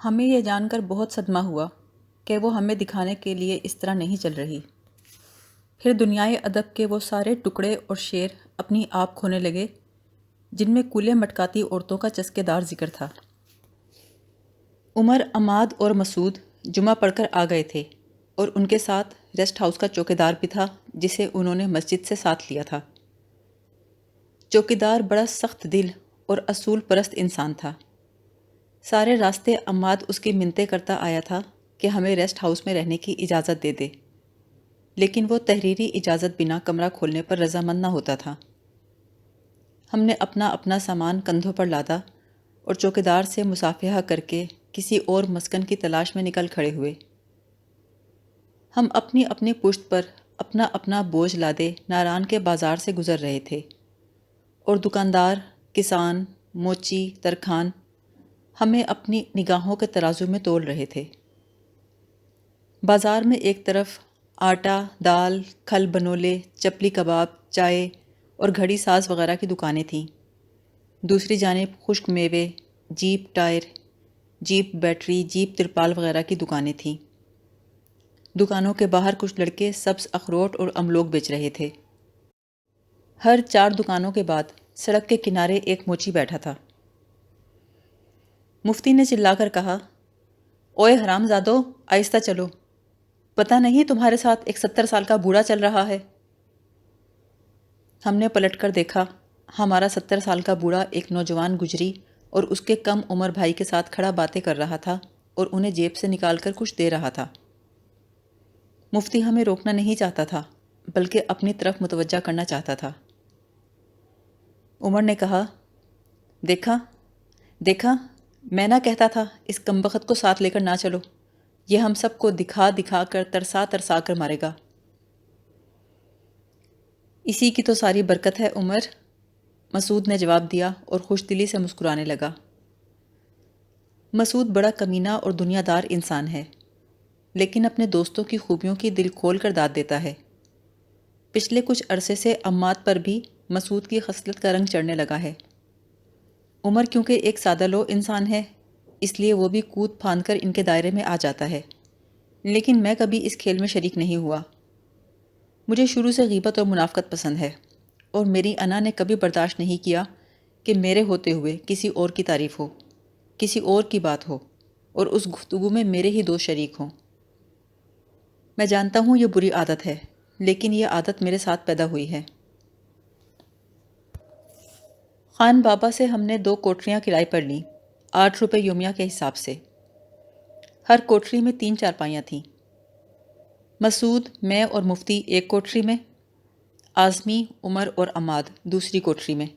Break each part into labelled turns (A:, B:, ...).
A: ہمیں یہ جان کر بہت صدمہ ہوا کہ وہ ہمیں دکھانے کے لیے اس طرح نہیں چل رہی۔ پھر دنیائے ادب کے وہ سارے ٹکڑے اور شعر اپنی آپ کھونے لگے جن میں کولے مٹکاتی عورتوں کا چسکے دار ذکر تھا۔ عمر، عماد اور مسعود جمعہ پڑھ کر آ گئے تھے اور ان کے ساتھ ریسٹ ہاؤس کا چوکیدار بھی تھا جسے انہوں نے مسجد سے ساتھ لیا تھا۔ چوکیدار بڑا سخت دل اور اصول پرست انسان تھا۔ سارے راستے عماد اس کی منتیں کرتا آیا تھا کہ ہمیں ریسٹ ہاؤس میں رہنے کی اجازت دے دے، لیکن وہ تحریری اجازت بنا کمرہ کھولنے پر رضامند نہ ہوتا تھا۔ ہم نے اپنا اپنا سامان کندھوں پر لادا اور چوکیدار سے مصافحہ کر کے کسی اور مسکن کی تلاش میں نکل کھڑے ہوئے۔ ہم اپنی اپنی پشت پر اپنا اپنا بوجھ لادے ناران کے بازار سے گزر رہے تھے، اور دکاندار، کسان، موچی، ترکھان ہمیں اپنی نگاہوں کے ترازو میں تول رہے تھے۔ بازار میں ایک طرف آٹا، دال، کھل بنولے، چپلی کباب، چائے اور گھڑی ساز وغیرہ کی دکانیں تھیں۔ دوسری جانب خشک میوے، jeep tyre, jeep battery, jeep ترپال وغیرہ کی دکانیں تھیں۔ دکانوں کے باہر کچھ لڑکے سبز اخروٹ اور املوگ بیچ رہے تھے۔ ہر 4 دکانوں کے بعد سڑک کے کنارے ایک موچی بیٹھا تھا۔ مفتی نے چلا کر کہا، اوئے حرام زادو، آہستہ چلو، پتہ نہیں تمہارے ساتھ ایک 70 سال کا بوڑھا چل رہا ہے۔ ہم نے پلٹ کر دیکھا، ہمارا 70 سال کا بوڑھا ایک نوجوان گجری اور اس کے کم عمر بھائی کے ساتھ کھڑا باتیں کر رہا تھا اور انہیں جیب سے نکال کر کچھ دے رہا تھا۔ مفتی ہمیں روکنا نہیں چاہتا تھا بلکہ اپنی طرف متوجہ کرنا چاہتا تھا۔ عمر نے کہا، دیکھا دیکھا، میں نہ کہتا تھا اس کمبخت کو ساتھ لے کر نہ چلو، یہ ہم سب کو دکھا دکھا کر ترسا ترسا کر مارے گا۔ اسی کی تو ساری برکت ہے عمر، مسعود نے جواب دیا اور خوش دلی سے مسکرانے لگا۔ مسعود بڑا کمینہ اور دنیا دار انسان ہے، لیکن اپنے دوستوں کی خوبیوں کی دل کھول کر داد دیتا ہے۔ پچھلے کچھ عرصے سے عماد پر بھی مسعود کی خصلت کا رنگ چڑھنے لگا ہے۔ عمر کیونکہ ایک سادہ لو انسان ہے، اس لیے وہ بھی کود پھاند کر ان کے دائرے میں آ جاتا ہے، لیکن میں کبھی اس کھیل میں شریک نہیں ہوا۔ مجھے شروع سے غیبت اور منافقت پسند ہے، اور میری انا نے کبھی برداشت نہیں کیا کہ میرے ہوتے ہوئے کسی اور کی تعریف ہو، کسی اور کی بات ہو، اور اس گفتگو میں میرے ہی دوست شریک ہوں۔ میں جانتا ہوں یہ بری عادت ہے، لیکن یہ عادت میرے ساتھ پیدا ہوئی ہے۔ خان بابا سے ہم نے 2 کوٹریاں کرائے پر لیں، 8 روپے یومیہ کے حساب سے۔ ہر کوٹری میں 3 چارپائیاں تھیں۔ مسعود، میں اور مفتی ایک کوٹری میں، اعظمی، عمر اور عماد دوسری کوٹری میں۔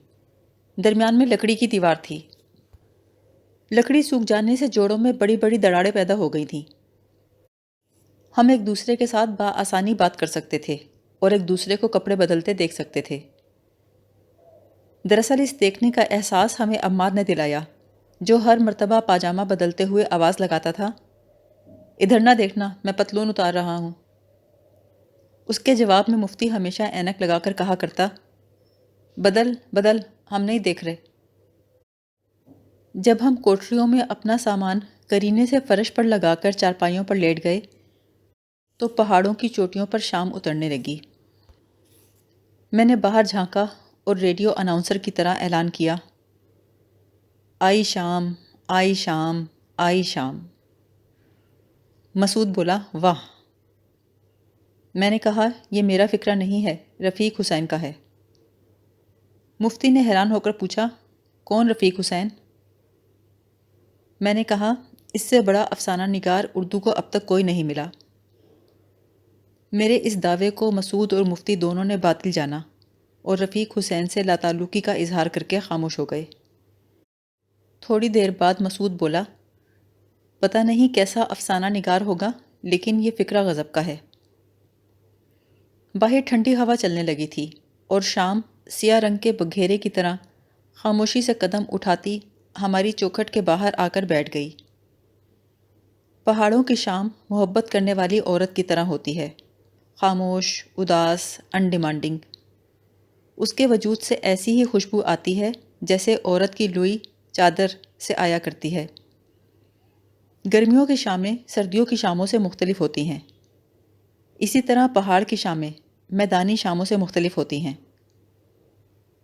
A: درمیان میں لکڑی کی دیوار تھی۔ لکڑی سوکھ جانے سے جوڑوں میں بڑی بڑی دراڑیں پیدا ہو گئی تھیں۔ ہم ایک دوسرے کے ساتھ بآسانی بات کر سکتے تھے اور ایک دوسرے کو کپڑے بدلتے دیکھ سکتے تھے۔ دراصل اس دیکھنے کا احساس ہمیں عماد نے دلایا، جو ہر مرتبہ پاجامہ بدلتے ہوئے آواز لگاتا تھا، ادھر نہ دیکھنا، میں پتلون اتار رہا ہوں۔ اس کے جواب میں مفتی ہمیشہ اینک لگا کر کہا کرتا، بدل بدل، ہم نہیں دیکھ رہے۔ جب ہم کوٹریوں میں اپنا سامان کرینے سے فرش پر لگا کر چارپائیوں پر لیٹ گئے تو پہاڑوں کی چوٹیوں پر شام اترنے لگی۔ میں نے باہر جھانکا اور ریڈیو اناؤنسر کی طرح اعلان کیا، آئی شام، آئی شام، آئی شام۔ مسعود بولا، واہ! میں نے کہا، یہ میرا فکرہ نہیں ہے، رفیق حسین کا ہے۔ مفتی نے حیران ہو کر پوچھا، کون رفیق حسین؟ میں نے کہا، اس سے بڑا افسانہ نگار اردو کو اب تک کوئی نہیں ملا۔ میرے اس دعوے کو مسعود اور مفتی دونوں نے باطل جانا اور رفیق حسین سے لاتعلقی کا اظہار کر کے خاموش ہو گئے۔ تھوڑی دیر بعد مسعود بولا، پتہ نہیں کیسا افسانہ نگار ہوگا، لیکن یہ فکرہ غضب کا ہے۔ باہر ٹھنڈی ہوا چلنے لگی تھی اور شام سیاہ رنگ کے بگھیرے کی طرح خاموشی سے قدم اٹھاتی ہماری چوکھٹ کے باہر آ کر بیٹھ گئی۔ پہاڑوں کی شام محبت کرنے والی عورت کی طرح ہوتی ہے، خاموش، اداس، ان ڈیمانڈنگ۔ اس کے وجود سے ایسی ہی خوشبو آتی ہے جیسے عورت کی لوئی چادر سے آیا کرتی ہے۔ گرمیوں کی شامیں سردیوں کی شاموں سے مختلف ہوتی ہیں۔ اسی طرح پہاڑ کی شامیں میدانی شاموں سے مختلف ہوتی ہیں۔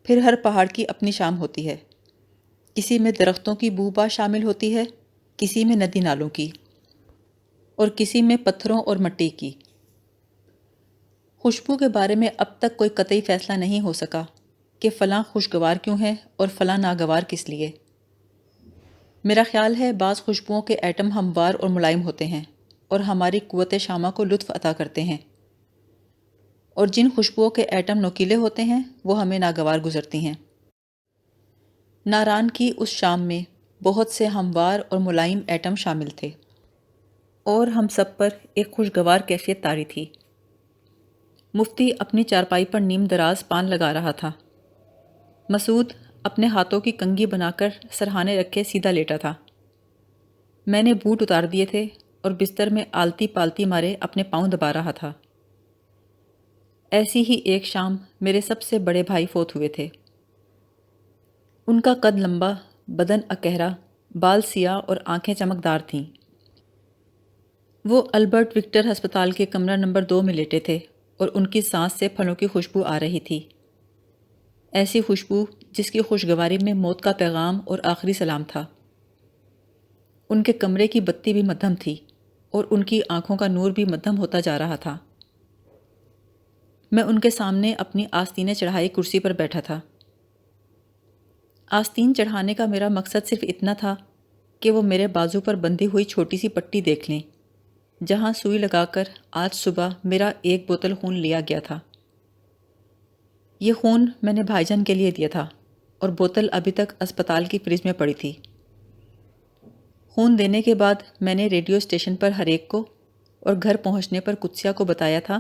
A: پھر ہر پہاڑ کی اپنی شام ہوتی ہے۔ کسی میں درختوں کی بو با شامل ہوتی ہے، کسی میں ندی نالوں کی، اور کسی میں پتھروں اور مٹی کی۔ خوشبو کے بارے میں اب تک کوئی قطعی فیصلہ نہیں ہو سکا کہ فلاں خوشگوار کیوں ہے اور فلاں ناگوار کس لیے۔ میرا خیال ہے بعض خوشبوؤں کے ایٹم ہموار اور ملائم ہوتے ہیں اور ہماری قوت شامہ کو لطف عطا کرتے ہیں، اور جن خوشبوؤں کے ایٹم نوکیلے ہوتے ہیں وہ ہمیں ناگوار گزرتی ہیں۔ ناران کی اس شام میں بہت سے ہموار اور ملائم ایٹم شامل تھے، اور ہم سب پر ایک خوشگوار کیفیت طاری تھی۔ مفتی اپنی چارپائی پر نیم دراز پان لگا رہا تھا۔ مسعود اپنے ہاتھوں کی کنگھی بنا کر سرہانے رکھے سیدھا لیٹا تھا۔ میں نے بوٹ اتار دیے تھے اور بستر میں آلتی پالتی مارے اپنے پاؤں دبا رہا تھا۔ ایسی ہی ایک شام میرے سب سے بڑے بھائی فوت ہوئے تھے۔ ان کا قد لمبا، بدن اکہرا، بال سیاہ اور آنکھیں چمکدار تھیں۔ وہ البرٹ وکٹر ہسپتال کے کمرہ نمبر 2 میں لیٹے تھے اور ان کی سانس سے پھلوں کی خوشبو آ رہی تھی، ایسی خوشبو جس کی خوشگواری میں موت کا پیغام اور آخری سلام تھا۔ ان کے کمرے کی بتی بھی مدھم تھی اور ان کی آنکھوں کا نور بھی مدھم ہوتا جا رہا تھا۔ میں ان کے سامنے اپنی آستینیں چڑھائی کرسی پر بیٹھا تھا۔ آستین چڑھانے کا میرا مقصد صرف اتنا تھا کہ وہ میرے بازو پر بندھی ہوئی چھوٹی سی پٹی دیکھ لیں، جہاں سوئی لگا کر آج صبح میرا 1 بوتل خون لیا گیا تھا۔ یہ خون میں نے بھائی جان کے لیے دیا تھا اور بوتل ابھی تک اسپتال کی فریج میں پڑی تھی۔ خون دینے کے بعد میں نے ریڈیو اسٹیشن پر ہر ایک کو اور گھر پہنچنے پر قدسیہ کو بتایا تھا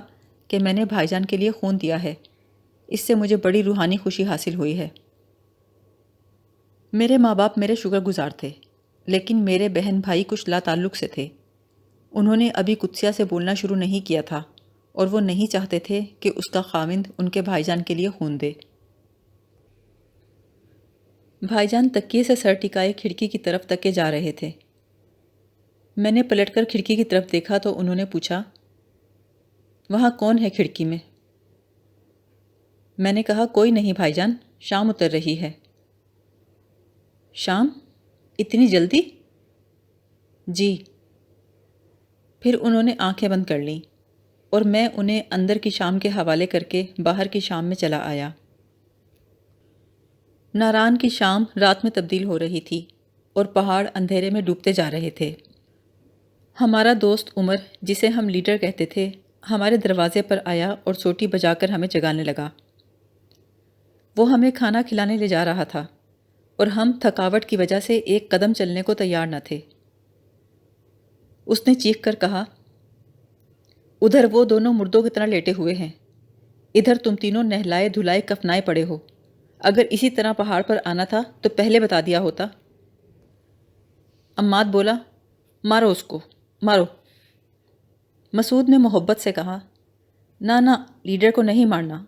A: کہ میں نے بھائی جان کے لیے خون دیا ہے۔ اس سے مجھے بڑی روحانی خوشی حاصل ہوئی ہے۔ میرے ماں باپ میرے شکر گزار تھے، لیکن میرے بہن بھائی کچھ لا تعلق سے تھے۔ انہوں نے ابھی قدسیہ سے بولنا شروع نہیں کیا تھا اور وہ نہیں چاہتے تھے کہ اس کا خاوند ان کے بھائی جان کے لیے خون دے۔ بھائی جان تکیے سے سر ٹکائے کھڑکی کی طرف تکے جا رہے تھے۔ میں نے پلٹ کر کھڑکی کی طرف دیکھا تو انہوں نے پوچھا، وہاں کون ہے کھڑکی میں؟ میں نے کہا، کوئی نہیں بھائی جان، شام اتر رہی ہے۔ شام؟ اتنی جلدی؟ جی۔ پھر انہوں نے آنکھیں بند کر لیں اور میں انہیں اندر کی شام کے حوالے کر کے باہر کی شام میں چلا آیا۔ ناران کی شام رات میں تبدیل ہو رہی تھی اور پہاڑ اندھیرے میں ڈوبتے جا رہے تھے۔ ہمارا دوست عمر، جسے ہم لیڈر کہتے تھے، ہمارے دروازے پر آیا اور سوٹی بجا کر ہمیں جگانے لگا۔ وہ ہمیں کھانا کھلانے لے جا رہا تھا اور ہم تھکاوٹ کی وجہ سے ایک قدم چلنے کو تیار نہ تھے۔ اس نے چیخ کر کہا، ادھر وہ دونوں مردوں کی طرح لیٹے ہوئے ہیں، ادھر تم تینوں نہلائے دھلائے کفنائے پڑے ہو۔ اگر اسی طرح پہاڑ پر آنا تھا تو پہلے بتا دیا ہوتا۔ عماد بولا، مارو اس کو، مارو۔ مسعود نے محبت سے کہا، نہ لیڈر کو نہیں مارنا۔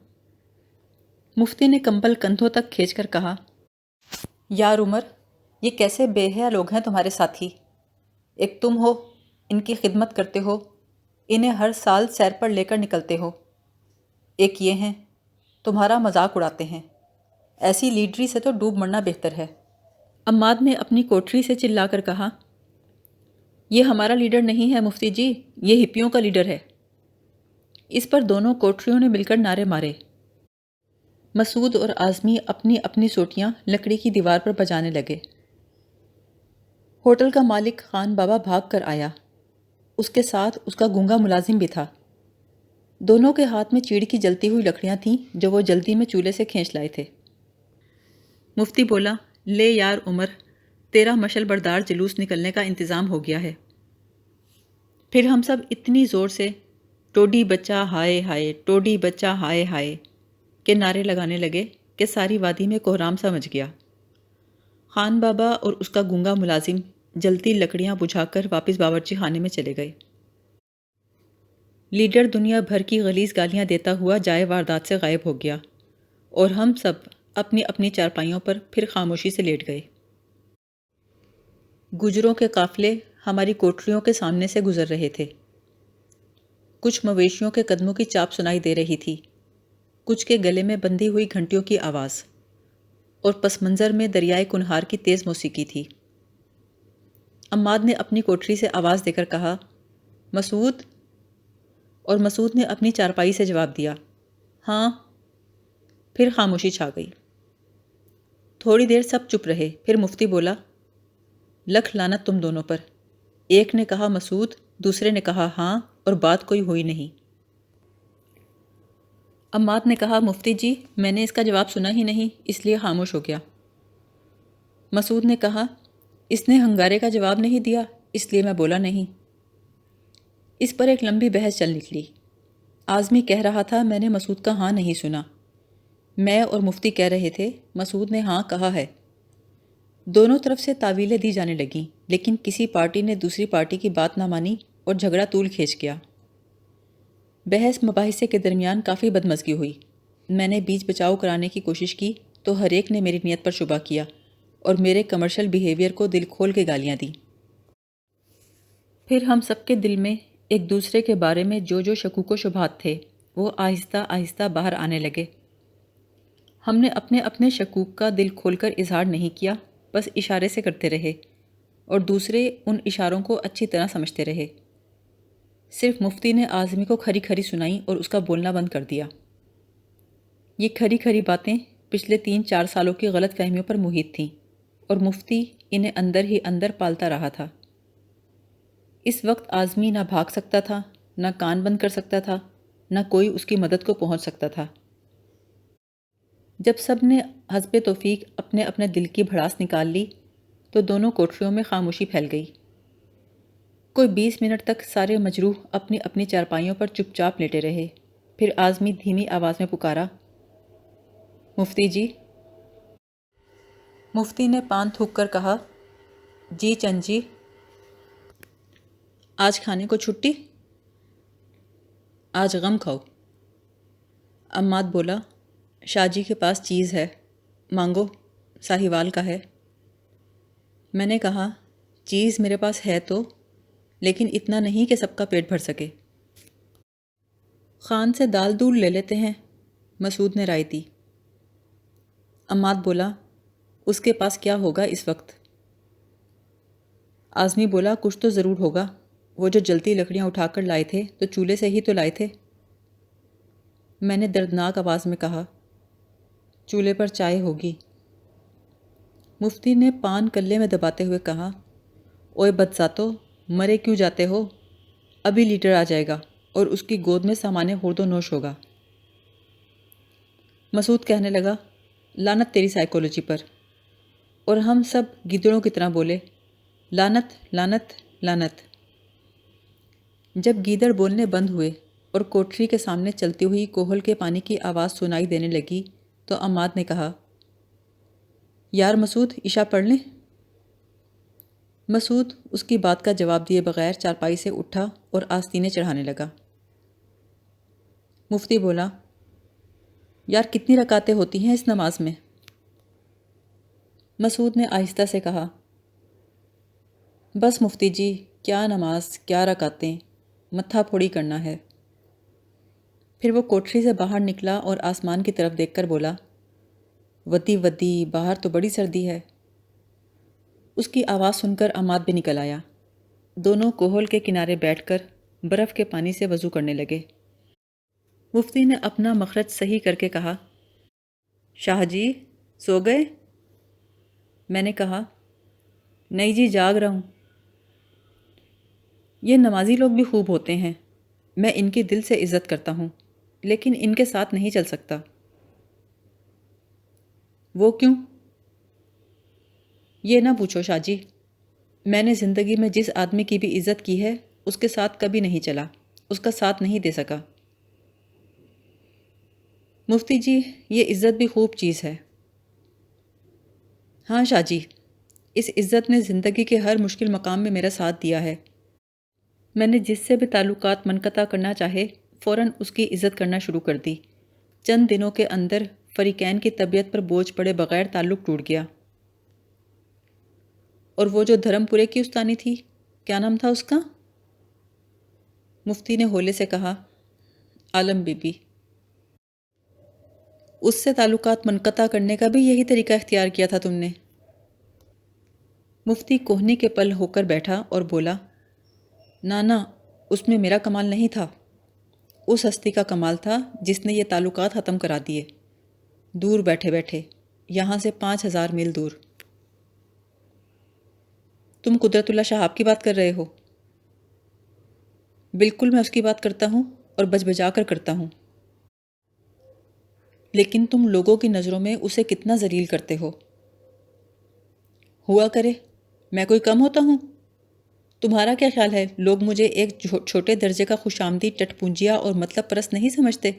A: مفتی نے کمبل کندھوں تک کھینچ کر کہا، یار عمر، یہ کیسے بے حیا لوگ ہیں تمہارے ساتھی؟ ایک تم ہو، ان کی خدمت کرتے ہو، انہیں ہر سال سیر پر لے کر نکلتے ہو، ایک یہ ہیں تمہارا مذاق اڑاتے ہیں۔ ایسی لیڈری سے تو ڈوب مرنا بہتر ہے۔ عماد نے اپنی کوٹری سے چلا کر کہا، یہ ہمارا لیڈر نہیں ہے مفتی جی، یہ ہپیوں کا لیڈر ہے۔ اس پر دونوں کوٹریوں نے مل کر نعرے مارے۔ مسعود اور اعظمی اپنی اپنی سوٹیاں لکڑی کی دیوار پر بجانے لگے۔ ہوٹل کا مالک خان بابا بھاگ کر آیا، اس کے ساتھ اس کا گونگا ملازم بھی تھا۔ دونوں کے ہاتھ میں چیڑ کی جلتی ہوئی لکڑیاں تھیں جو وہ جلدی میں چولہے سے کھینچ لائے تھے۔ مفتی بولا، لے یار عمر، تیرا مشل بردار جلوس نکلنے کا انتظام ہو گیا ہے۔ پھر ہم سب اتنی زور سے ٹوڈی بچہ ہائے ہائے، ٹوڈی بچہ ہائے ہائے کے نعرے لگانے لگے کہ ساری وادی میں کوہرام سا مچ گیا۔ خان بابا اور اس کا گونگا ملازم جلتی لکڑیاں بجھا کر واپس باورچی خانے میں چلے گئے۔ لیڈر دنیا بھر کی غلیظ گالیاں دیتا ہوا جائے واردات سے غائب ہو گیا اور ہم سب اپنی اپنی چارپائیوں پر پھر خاموشی سے لیٹ گئے۔ گجروں کے قافلے ہماری کوٹریوں کے سامنے سے گزر رہے تھے۔ کچھ مویشیوں کے قدموں کی چاپ سنائی دے رہی تھی، کچھ کے گلے میں بندھی ہوئی گھنٹیوں کی آواز، اور پس منظر میں دریائے کنہار کی تیز موسیقی تھی۔ عماد نے اپنی کوٹری سے آواز دے کر کہا، مسعود؟ اور مسعود نے اپنی چارپائی سے جواب دیا، ہاں۔ پھر خاموشی چھا گئی۔ تھوڑی دیر سب چپ رہے، پھر مفتی بولا، لکھ لعنت تم دونوں پر۔ ایک نے کہا مسعود، دوسرے نے کہا ہاں، اور بات کوئی ہوئی نہیں۔ عماد نے کہا، مفتی جی، میں نے اس کا جواب سنا ہی نہیں، اس لیے خاموش ہو گیا۔ مسعود نے کہا، اس نے ہنگارے کا جواب نہیں دیا، اس لیے میں بولا نہیں۔ اس پر ایک لمبی بحث چل نکلی۔ اعظمی کہہ رہا تھا، میں نے مسعود کا ہاں نہیں سنا۔ میں اور مفتی کہہ رہے تھے، مسعود نے ہاں کہا ہے۔ دونوں طرف سے تعویلیں دی جانے لگیں، لیکن کسی پارٹی نے دوسری پارٹی کی بات نہ مانی اور جھگڑا طول کھینچ گیا۔ بحث مباحثے کے درمیان کافی بدمزگی ہوئی۔ میں نے بیچ بچاؤ کرانے کی کوشش کی تو ہر ایک نے میری نیت پر شبہ کیا اور میرے کمرشل بیہیویئر کو دل کھول کے گالیاں دیں۔ پھر ہم سب کے دل میں ایک دوسرے کے بارے میں جو شکوک و شبہات تھے وہ آہستہ آہستہ باہر آنے لگے۔ ہم نے اپنے اپنے شکوک کا دل کھول کر اظہار نہیں کیا، بس اشارے سے کرتے رہے اور دوسرے ان اشاروں کو اچھی طرح سمجھتے رہے۔ صرف مفتی نے اعظمی کو کھری کھری سنائی اور اس کا بولنا بند کر دیا۔ یہ کھری کھری باتیں پچھلے 3-4 سالوں کی غلط فہمیوں پر محیط تھیں اور مفتی انہیں اندر ہی اندر پالتا رہا تھا۔ اس وقت اعظمی نہ بھاگ سکتا تھا، نہ کان بند کر سکتا تھا، نہ کوئی اس کی مدد کو پہنچ سکتا تھا۔ جب سب نے حسب توفیق اپنے اپنے دل کی بھڑاس نکال لی تو دونوں کوٹریوں میں خاموشی پھیل گئی۔ کوئی 20 منٹ تک سارے مجروح اپنی اپنی چارپائیوں پر چپ چاپ لیٹے رہے۔ پھر اعظمی دھیمی آواز میں پکارا، مفتی جی۔ مفتی نے پان تھوک کر کہا، جی چند جی۔ آج کھانے کو چھٹی؟ آج غم کھاؤ۔ عماد بولا، شاہ جی کے پاس چیز ہے، مانگو، ساہیوال کا ہے۔ میں نے کہا، چیز میرے پاس ہے تو، لیکن اتنا نہیں کہ سب کا پیٹ بھر سکے۔ خان سے دال دول لے لیتے ہیں، مسعود نے رائے دی۔ عماد بولا، اس کے پاس کیا ہوگا اس وقت؟ اعظمی بولا، کچھ تو ضرور ہوگا، وہ جو جلتی لکڑیاں اٹھا کر لائے تھے تو چولہے سے ہی تو لائے تھے۔ میں نے دردناک آواز میں کہا، چولہے پر چائے ہوگی۔ مفتی نے پان کلے میں دباتے ہوئے کہا، اوئے بدذاتو، مرے کیوں جاتے ہو؟ ابھی لیٹر آ جائے گا اور اس کی گود میں سامان خورد و نوش ہوگا۔ مسعود کہنے لگا، لعنت تیری سائیکولوجی پر، اور ہم سب گیدڑوں کی طرح بولے، لعنت لعنت لعنت۔ جب گیدڑ بولنے بند ہوئے اور کوٹری کے سامنے چلتی ہوئی کوہل کے پانی کی آواز سنائی دینے لگی تو عماد نے کہا، یار مسعود، عشاء پڑھ لیں؟ مسعود اس کی بات کا جواب دیے بغیر چارپائی سے اٹھا اور آستینے چڑھانے لگا۔ مفتی بولا، یار کتنی رکعتیں ہوتی ہیں اس نماز میں؟ مسعود نے آہستہ سے کہا، بس مفتی جی، کیا نماز، کیا رکعتیں، متھا پھوڑی کرنا ہے۔ پھر وہ کوٹری سے باہر نکلا اور آسمان کی طرف دیکھ کر بولا، ودی ودی، باہر تو بڑی سردی ہے۔ اس کی آواز سن کر عماد بھی نکل آیا۔ دونوں کوہل کے کنارے بیٹھ کر برف کے پانی سے وضو کرنے لگے۔ مفتی نے اپنا مخرج صحیح کر کے کہا، شاہ جی سو گئے؟ میں نے کہا، نہیں جی، جاگ رہا ہوں۔ یہ نمازی لوگ بھی خوب ہوتے ہیں، میں ان کی دل سے عزت کرتا ہوں، لیکن ان کے ساتھ نہیں چل سکتا۔ وہ کیوں؟ یہ نہ پوچھو شاہ جی، میں نے زندگی میں جس آدمی کی بھی عزت کی ہے اس کے ساتھ کبھی نہیں چلا، اس کا ساتھ نہیں دے سکا۔ مفتی جی، یہ عزت بھی خوب چیز ہے۔ ہاں شاہ جی، اس عزت نے زندگی کے ہر مشکل مقام میں میرا ساتھ دیا ہے۔ میں نے جس سے بھی تعلقات منقطع کرنا چاہے فوراً اس کی عزت کرنا شروع کر دی۔ چند دنوں کے اندر فریقین کی طبیعت پر بوجھ پڑے بغیر تعلق ٹوٹ گیا۔ اور وہ جو دھرم پورے کی استانی تھی، کیا نام تھا اس کا؟ مفتی نے ہولے سے کہا، عالم بی بی۔ اس سے تعلقات منقطع کرنے کا بھی یہی طریقہ اختیار کیا تھا تم نے؟ مفتی کوہنی کے پل ہو کر بیٹھا اور بولا، نانا، اس میں میرا کمال نہیں تھا، اس ہستی کا کمال تھا جس نے یہ تعلقات ختم کرا دیے، دور بیٹھے بیٹھے، یہاں سے 5000 میل دور۔ تم قدرت اللہ شہاب کی بات کر رہے ہو؟ بالکل میں اس کی بات کرتا ہوں اور بج بجا کر کرتا ہوں، لیکن تم لوگوں کی نظروں میں اسے کتنا ذلیل کرتے ہو۔ ہوا کرے، میں کوئی کم ہوتا ہوں؟ تمہارا کیا خیال ہے لوگ مجھے ایک چھوٹے درجے کا خوش آمدید ٹٹ پونجیا اور مطلب پرست نہیں سمجھتے؟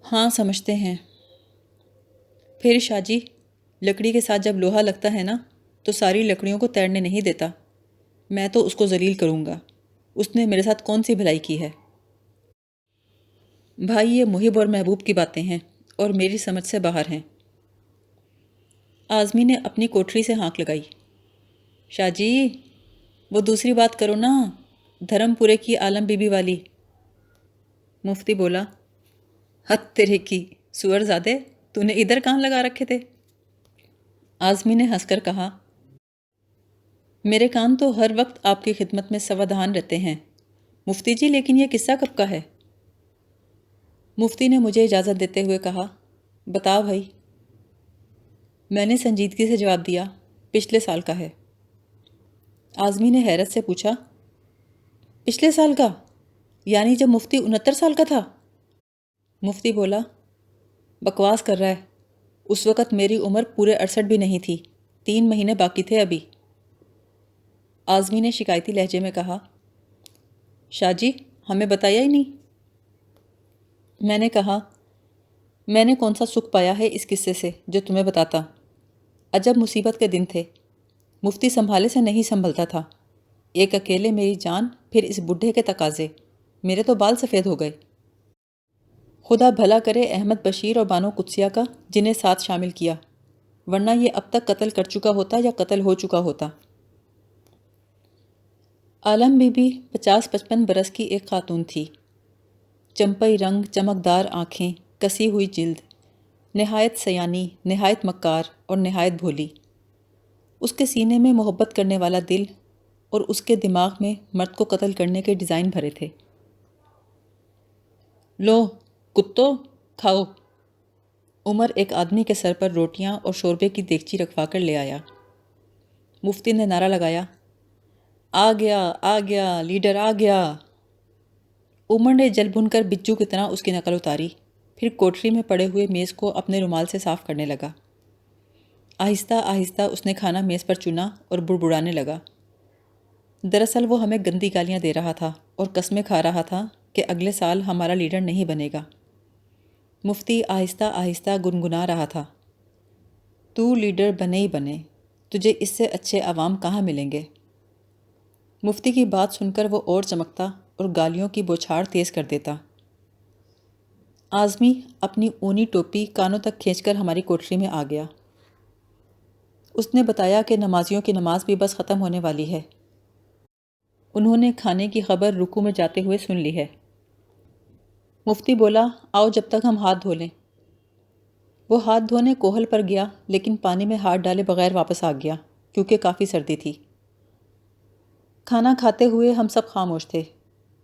A: ہاں سمجھتے ہیں۔ پھر شاہ جی، لکڑی کے ساتھ جب لوہا لگتا ہے نا تو ساری لکڑیوں کو تیرنے نہیں دیتا، میں تو اس کو ذلیل کروں گا، اس نے میرے ساتھ کون سی بھلائی کی ہے؟ بھائی یہ محب اور محبوب کی باتیں ہیں اور میری سمجھ سے باہر ہیں۔ اعظمی نے اپنی کوٹری سے ہانک لگائی، شاہ جی وہ دوسری بات کرو نا، دھرم پورے کی عالم بی بی والی۔ مفتی بولا، حد تیرے کی سور زادے، تو نے ادھر کان لگا رکھے تھے؟ اعظمی نے ہنس کر کہا، میرے کان تو ہر وقت آپ کی خدمت میں سوادھان رہتے ہیں مفتی جی، لیکن یہ قصہ کب کا ہے؟ مفتی نے مجھے اجازت دیتے ہوئے کہا، بتا بھائی۔ میں نے سنجیدگی سے جواب دیا، پچھلے سال کا ہے۔ اعظمی نے حیرت سے پوچھا، پچھلے سال کا؟ یعنی جب مفتی 69 سال کا تھا؟ مفتی بولا، بکواس کر رہا ہے، اس وقت میری عمر پورے 68 بھی نہیں تھی، 3 مہینے باقی تھے ابھی۔ اعظمی نے شکایتی لہجے میں کہا، شاہ جی ہمیں بتایا ہی نہیں۔ میں نے کہا، میں نے کون سا سکھ پایا ہے اس قصے سے جو تمہیں بتاتا؟ عجب مصیبت کے دن تھے، مفتی سنبھالے سے نہیں سنبھلتا تھا، ایک اکیلے میری جان، پھر اس بڈھے کے تقاضے، میرے تو بال سفید ہو گئے۔ خدا بھلا کرے احمد بشیر اور بانو قدسیہ کا جنہیں ساتھ شامل کیا، ورنہ یہ اب تک قتل کر چکا ہوتا یا قتل ہو چکا ہوتا۔ عالم بی بی 50-55 برس کی ایک خاتون تھی، چمپئی رنگ، چمکدار آنکھیں، کسی ہوئی جلد، نہایت سیانی، نہایت مکار اور نہایت بھولی۔ اس کے سینے میں محبت کرنے والا دل اور اس کے دماغ میں مرد کو قتل کرنے کے ڈیزائن بھرے تھے۔ لو کتو کھاؤ۔ عمر ایک آدمی کے سر پر روٹیاں اور شوربے کی دیگچی رکھوا کر لے آیا۔ مفتی نے نعرہ لگایا، آ گیا آ گیا لیڈر آ گیا۔ عمر نے جل بھن کر بجو کی طرح اس کی نقل اتاری، پھر کوٹری میں پڑے ہوئے میز کو اپنے رومال سے صاف کرنے لگا۔ آہستہ آہستہ اس نے کھانا میز پر چنا اور بڑبڑانے لگا۔ دراصل وہ ہمیں گندی گالیاں دے رہا تھا اور قسمیں کھا رہا تھا کہ اگلے سال ہمارا لیڈر نہیں بنے گا۔ مفتی آہستہ آہستہ گنگنا رہا تھا، تو لیڈر بنے ہی بنے، تجھے اس سے اچھے عوام کہاں ملیں گے؟ مفتی کی بات سن کر وہ اور چمکتا اور گالیوں کی بوچھاڑ تیز کر دیتا۔ اعظمی اپنی اونی ٹوپی کانوں تک کھینچ کر ہماری کوٹری میں آ گیا۔ اس نے بتایا کہ نمازیوں کی نماز بھی بس ختم ہونے والی ہے، انہوں نے کھانے کی خبر رکوع میں جاتے ہوئے سن لی ہے۔ مفتی بولا، آؤ جب تک ہم ہاتھ دھو لیں۔ وہ ہاتھ دھونے کوہل پر گیا، لیکن پانی میں ہاتھ ڈالے بغیر واپس آ گیا کیونکہ کافی سردی تھی۔ کھانا کھاتے ہوئے ہم سب خاموش تھے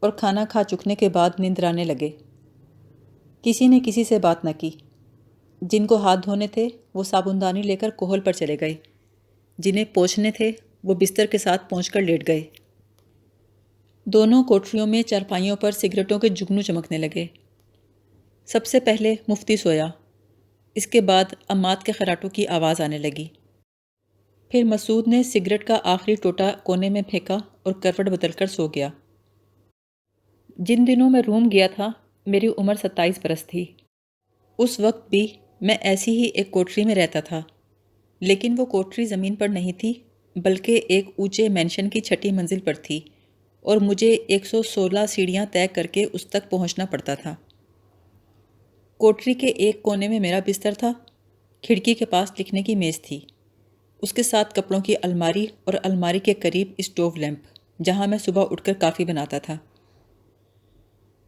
A: اور کھانا کھا چکنے کے بعد نیندرانے لگے۔ کسی نے کسی سے بات نہ کی۔ جن کو ہاتھ دھونے تھے وہ صابن دانی لے کر کوہل پر چلے گئے، جنہیں پوچھنے تھے وہ بستر کے ساتھ پہنچ کر لیٹ گئے۔ دونوں کوٹریوں میں چارپائیوں پر سگریٹوں کے جگنو چمکنے لگے۔ سب سے پہلے مفتی سویا، اس کے بعد عماد کے خراٹوں کی آواز آنے لگی۔ پھر مسعود نے سگریٹ کا آخری ٹوٹا کونے میں پھینکا اور کروٹ بدل کر سو گیا۔ جن دنوں میں روم گیا تھا میری عمر 27 برس تھی۔ اس وقت بھی میں ایسی ہی ایک کوٹری میں رہتا تھا، لیکن وہ کوٹری زمین پر نہیں تھی بلکہ ایک اونچے مینشن کی 6ٹھی منزل پر تھی اور مجھے 116 سیڑھیاں طے کر کے اس تک پہنچنا پڑتا تھا۔ کوٹری کے ایک کونے میں میرا بستر تھا، کھڑکی کے پاس لکھنے کی میز تھی، اس کے ساتھ کپڑوں کی الماری اور الماری کے قریب اسٹوو لیمپ جہاں میں صبح اٹھ کر کافی بناتا تھا۔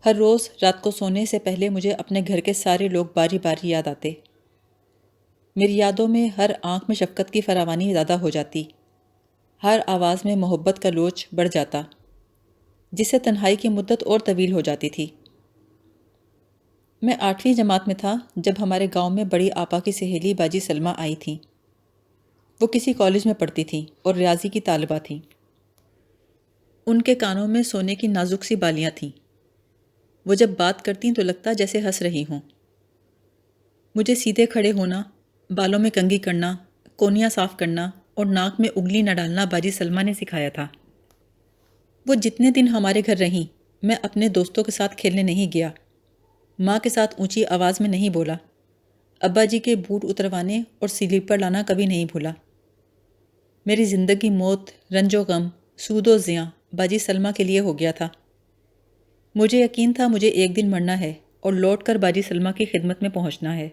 A: ہر روز رات کو سونے سے پہلے مجھے اپنے گھر کے سارے لوگ باری باری یاد آتے۔ میری یادوں میں ہر آنکھ میں شفقت کی فراوانی زیادہ ہو جاتی، ہر آواز میں محبت کا لوچ بڑھ جاتا، جس سے تنہائی کی مدت اور طویل ہو جاتی تھی۔ میں 8ویں جماعت میں تھا جب ہمارے گاؤں میں بڑی آپا کی سہیلی باجی سلمہ آئی تھیں۔ وہ کسی کالج میں پڑھتی تھیں اور ریاضی کی طالبہ تھیں۔ ان کے کانوں میں سونے کی نازک سی بالیاں تھیں۔ وہ جب بات کرتیں تو لگتا جیسے ہنس رہی ہوں۔ مجھے سیدھے کھڑے ہونا، بالوں میں کنگھی کرنا، کونیاں صاف کرنا اور ناک میں انگلی نہ ڈالنا باجی سلمہ نے سکھایا تھا۔ وہ جتنے دن ہمارے گھر رہیں، میں اپنے دوستوں کے ساتھ کھیلنے نہیں گیا، ماں کے ساتھ اونچی آواز میں نہیں بولا، ابا جی کے بوٹ اتروانے اور سلیپر لانا کبھی نہیں بھولا۔ میری زندگی موت، رنج و غم، سود و زیاں باجی سلمہ کے لیے ہو گیا تھا۔ مجھے یقین تھا مجھے ایک دن مرنا ہے اور لوٹ کر باجی سلمہ کی خدمت میں پہنچنا ہے۔